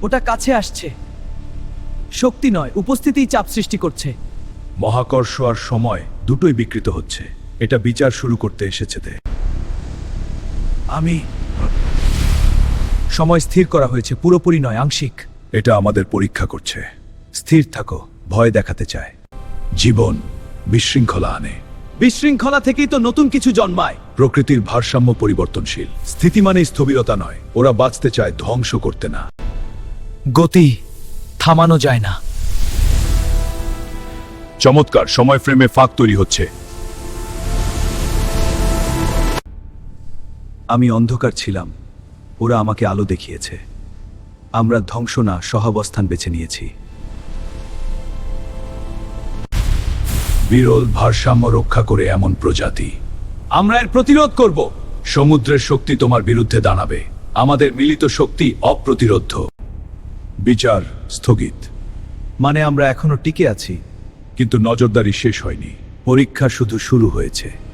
ওটা কাছে আসছে। শক্তি নয়, উপস্থিতিই চাপ সৃষ্টি করছে। মহাকর্ষ আর সময় দুটোই বিকৃত হচ্ছে। এটা বিচার শুরু করতে এসেছে। আমি সময় স্থির করা হয়েছে, পুরোপুরি নয়, আংশিক। এটা আমাদের পরীক্ষা করছে। স্থির থাকো, ভয় দেখাতে চায়। জীবন বিশৃঙ্খলা আনে। বিশৃঙ্খলা থেকেই তো নতুন কিছু জন্মায়। প্রকৃতির ভারসাম্য পরিবর্তনশীল। স্থিতি মানে স্থবিরতা নয়। ওরা বাঁচতে চায়, ধ্বংস করতে না। গতি থামানো যায় না। চমৎকার, সময় ফ্রেমে ফাঁক তৈরি হচ্ছে। আমি অন্ধকার ছিলাম, ওরা আমাকে আলো দেখিয়েছে। আমরা ধ্বংস না, সহাবস্থান বেছে নিয়েছি। বিরল ভারসাম্য রক্ষা করে এমন প্রজাতি। আমরা এর প্রতিরোধ করব। সমুদ্রের শক্তি তোমার বিরুদ্ধে দাঁড়াবে। আমাদের মিলিত শক্তি অপ্রতিরোধ্য। বিচার স্থগিত। মানে আমরা এখনো টিকে আছি, কিন্তু নজরদারি শেষ হয়নি। পরীক্ষা শুধু শুরু হয়েছে।